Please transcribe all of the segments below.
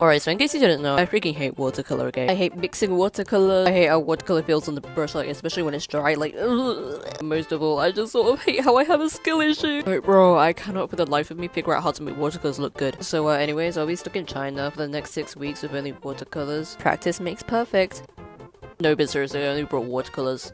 Alright, so in case you didn't know, I freaking hate watercolor, okay? I hate mixing watercolor. I hate how watercolor feels on the brush, like, especially when it's dry, like, ugh. Most of all, I just sort of hate how I have a skill issue. Like, bro, I cannot for the life of me figure out how to make watercolors look good. So, anyways, I'll be stuck in China for the next 6 weeks with only watercolors. Practice makes perfect. No, but seriously, I only brought watercolors.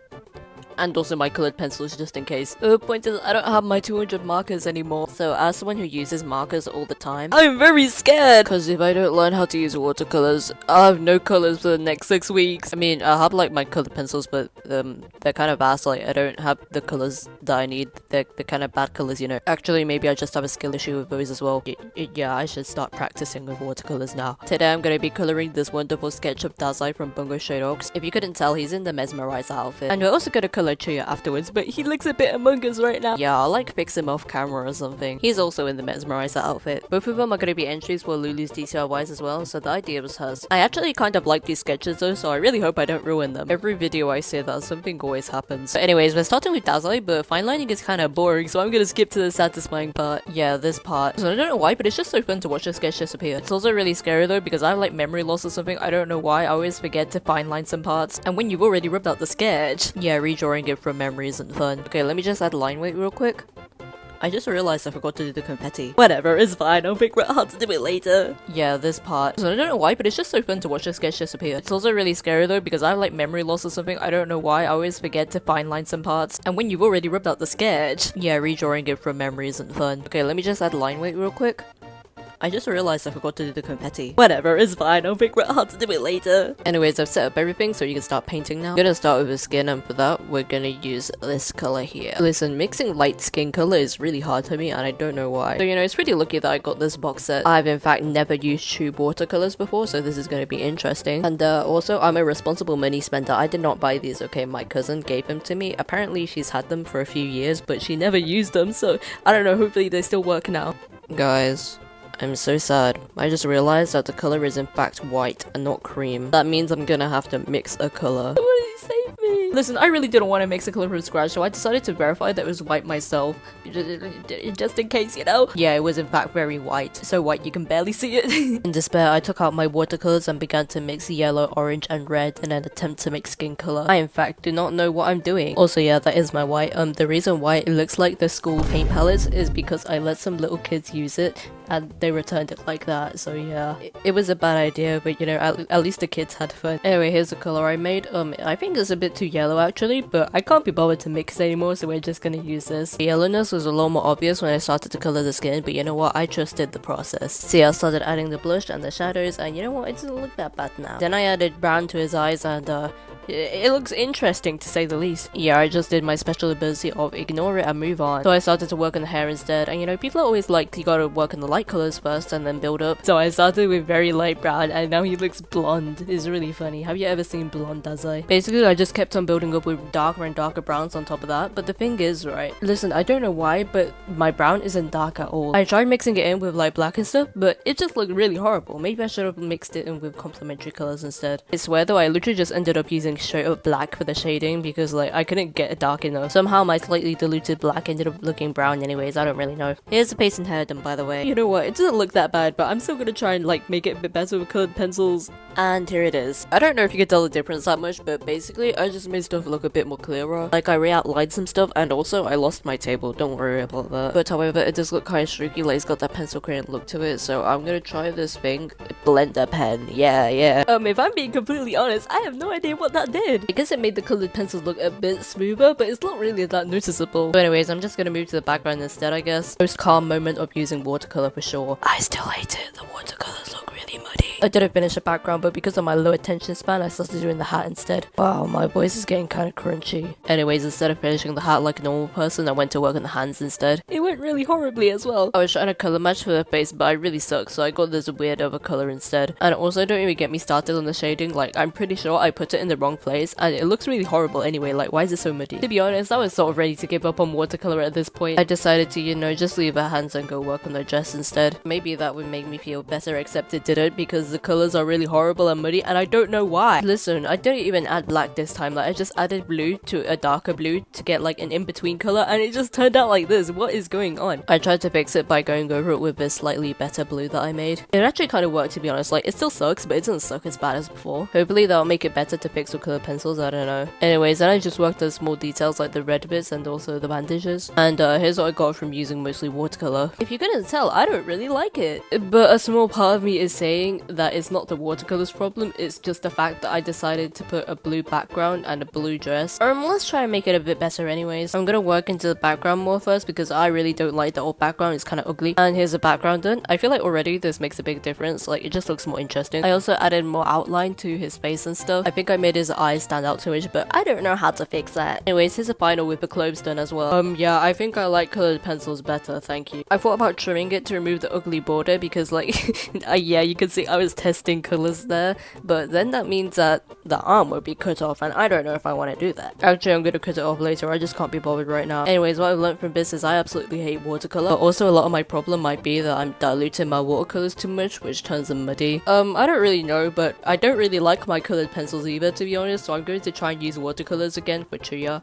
And also my colored pencils just in case. The point is, I don't have my 200 markers anymore. So as someone who uses markers all the time, I'm very scared! Because if I don't learn how to use watercolors, I'll have no colors for the next 6 weeks. I mean, I have like my colored pencils, but they're kind of ass. Like, I don't have the colors that I need. They're kind of bad colors, you know. Actually, maybe I just have a skill issue with those as well. Yeah, I should start practicing with watercolors now. Today I'm gonna be coloring this wonderful sketch of Dazai from Bungo Stray Dogs. If you couldn't tell, he's in the mesmerizer outfit. And we're also gonna color Chuya afterwards, but he looks a bit Among Us right now. Yeah, I'll like fix him off camera or something. He's also in the mesmerizer outfit. Both of them are gonna be entries for Lulu's DIYs as well, so the idea was hers. I actually kind of like these sketches though, so I really hope I don't ruin them. Every video I say that, something always happens. But anyways, we're starting with Dazai, but fine lining is kind of boring, so I'm gonna skip to the satisfying part. Yeah, this part. So I don't know why, but it's just so fun to watch the sketch disappear. It's also really scary though, because I have like memory loss or something. I don't know why, I always forget to fine line some parts. And when you've already ripped out the sketch, yeah, redrawing it from memory isn't fun. Okay, let me just add line weight real quick. I just realized I forgot to do the confetti. Whatever, it's fine, I'll figure out how to do it later. Yeah, this part. So I don't know why, but it's just so fun to watch the sketch disappear. It's also really scary though, because I have like memory loss or something. I don't know why, I always forget to fine line some parts. And when you've already ripped out the sketch, yeah, redrawing it from memory isn't fun. Okay, let me just add line weight real quick. I just realized I forgot to do the confetti. Whatever, it's fine, I'll figure out how to do it later. Anyways, I've set up everything so you can start painting now. I'm gonna start with the skin, and for that, we're gonna use this color here. Listen, mixing light skin color is really hard for me, and I don't know why. So, you know, it's pretty lucky that I got this box set. I've in fact never used tube watercolors before, so this is gonna be interesting. And also, I'm a responsible money spender. I did not buy these, okay? My cousin gave them to me. Apparently, she's had them for a few years, but she never used them, so I don't know, hopefully they still work now. Guys, I'm so sad. I just realized that the color is in fact white and not cream. That means I'm gonna have to mix a color. Please save me. Listen, I really didn't want to mix a color from scratch, so I decided to verify that it was white myself. Just in case, you know? Yeah, it was in fact very white. So white you can barely see it. In despair, I took out my watercolors and began to mix yellow, orange, and red in an attempt to make skin color. I in fact do not know what I'm doing. Also, yeah, that is my white. The reason why it looks like the school paint palettes is because I let some little kids use it and they returned it like that, so yeah. It was a bad idea, but you know, at least the kids had fun. Anyway, here's the color I made. I think it's a bit too yellow actually, but I can't be bothered to mix anymore, so we're just gonna use this. The yellowness was a lot more obvious when I started to color the skin, but you know what, I trusted the process. See, I started adding the blush and the shadows, and you know what, it doesn't look that bad now. Then I added brown to his eyes, and it looks interesting to say the least. Yeah, I just did my special ability of ignore it and move on. So I started to work on the hair instead, and you know, people are always like, you gotta work on the light colors first and then build up. So I started with very light brown, and now he looks blonde. It's really funny. Have you ever seen blonde Dazai? Basically, I just kept on building up with darker and darker browns on top of that, but the thing is, right, listen, I don't know why, but my brown isn't dark at all. I tried mixing it in with like black and stuff, but it just looked really horrible. Maybe I should have mixed it in with complementary colors instead. I swear though, I literally just ended up using straight up black for the shading because like I couldn't get it dark enough. Somehow my slightly diluted black ended up looking brown anyways, I don't really know. Here's the face and hair done, by the way. You know what, it doesn't look that bad, but I'm still gonna try and like make it a bit better with colored pencils. And here it is. I don't know if you can tell the difference that much, but basically I just made stuff look a bit more clearer. Like I re-outlined some stuff, and also I lost my table, don't worry about that. But however, it does look kind of streaky, like it's got that pencil crayon look to it, so I'm gonna try this thing, blender pen. Yeah. If I'm being completely honest, I have no idea what that did. I guess it made the colored pencils look a bit smoother, but it's not really that noticeable. So anyways, I'm just gonna move to the background instead, I guess. Most calm moment of using watercolor for sure. I still hate it. The watercolors look really muddy. I didn't finish the background, but because of my low attention span, I started doing the hat instead. Wow, my voice is getting kind of crunchy. Anyways, instead of finishing the hat like a normal person, I went to work on the hands instead. It went really horribly as well. I was trying to color match for the face, but I really suck, so I got this weird other color instead. And also, don't even get me started on the shading. Like, I'm pretty sure I put it in the wrong place, and it looks really horrible anyway. Like, why is it so muddy? To be honest, I was sort of ready to give up on watercolor at this point. I decided to, you know, just leave her hands and go work on the dress instead. Maybe that would make me feel better, except it didn't, because because the colors are really horrible and muddy and I don't know why. Listen, I didn't even add black this time, like I just added blue to a darker blue to get like an in-between color and it just turned out like this. What is going on? I tried to fix it by going over it with this slightly better blue that I made. It actually kind of worked, to be honest. Like, it still sucks, but it doesn't suck as bad as before. Hopefully that'll make it better to fix with colored pencils, I don't know. Anyways, then I just worked on small details like the red bits and also the bandages. And here's what I got from using mostly watercolor. If you couldn't tell, I don't really like it. But a small part of me is saying that it's not the watercolor's problem, it's just the fact that I decided to put a blue background and a blue dress. Let's try and make it a bit better anyways. I'm gonna work into the background more first because I really don't like the old background, it's kind of ugly. And here's the background done. I feel like already this makes a big difference, like it just looks more interesting. I also added more outline to his face and stuff. I think I made his eyes stand out too much, but I don't know how to fix that. Anyways, here's the final with the clothes done as well. Yeah, I think I like colored pencils better, thank you. I thought about trimming it to remove the ugly border because like, yeah, you can see I was testing colors there, but then that means that the arm would be cut off and I don't know if I want to do that. Actually, I'm gonna cut it off later, I just can't be bothered right now. Anyways, what I've learned from this is I absolutely hate watercolor, but also a lot of my problem might be that I'm diluting my watercolors too much, which turns them muddy. I don't really know, but I don't really like my colored pencils either, to be honest, so I'm going to try and use watercolors again for Chuya.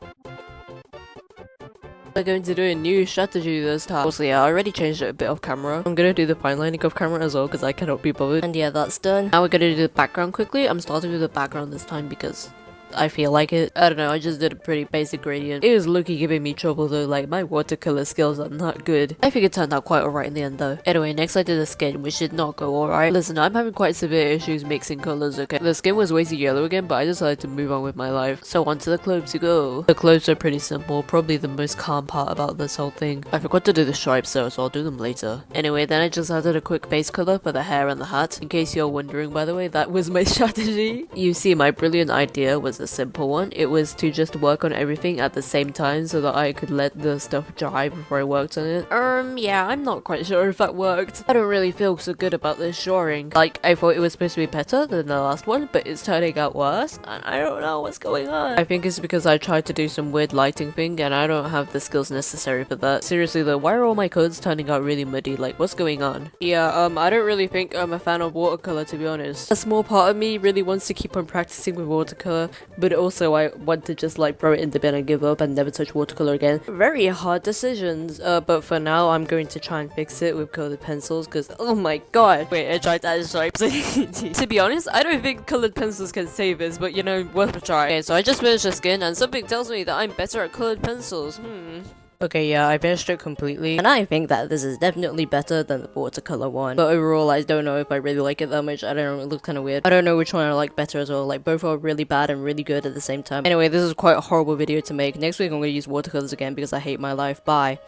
We're going to do a new strategy this time. Also, yeah, I already changed it a bit off camera. I'm gonna do the fine lining off camera as well because I cannot be bothered. And yeah, that's done. Now we're gonna do the background quickly. I'm starting with the background this time because I feel like it. I don't know, I just did a pretty basic gradient. It was looking giving me trouble though, like my watercolor skills are not good. I think it turned out quite alright in the end though. Anyway, next I did the skin, which did not go alright. Listen, I'm having quite severe issues mixing colors, okay? The skin was way too yellow again, but I decided to move on with my life. So onto the clothes to go. The clothes are pretty simple, probably the most calm part about this whole thing. I forgot to do the stripes though, so I'll do them later. Anyway, then I just added a quick base color for the hair and the hat. In case you're wondering, by the way, that was my strategy. You see, my brilliant idea was a simple one. It was to just work on everything at the same time so that I could let the stuff dry before I worked on it. Yeah, I'm not quite sure if that worked. I don't really feel so good about this drawing. Like, I thought it was supposed to be better than the last one, but it's turning out worse, and I don't know what's going on. I think it's because I tried to do some weird lighting thing, and I don't have the skills necessary for that. Seriously though, why are all my colors turning out really muddy? Like, what's going on? Yeah, I don't really think I'm a fan of watercolor, to be honest. A small part of me really wants to keep on practicing with watercolor, but also I want to just like throw it in the bin and give up and never touch watercolor again. Very hard decisions, but for now I'm going to try and fix it with colored pencils because oh my god. Wait, I tried to add stripes. To be honest, I don't think colored pencils can save this, but you know, worth a try. Okay, so I just finished the skin and something tells me that I'm better at colored pencils. Okay, yeah, I finished it completely, and I think that this is definitely better than the watercolor one. But overall, I don't know if I really like it that much. I don't know, it looks kind of weird. I don't know which one I like better as well. Like, both are really bad and really good at the same time. Anyway, this is quite a horrible video to make. Next week, I'm going to use watercolors again because I hate my life. Bye.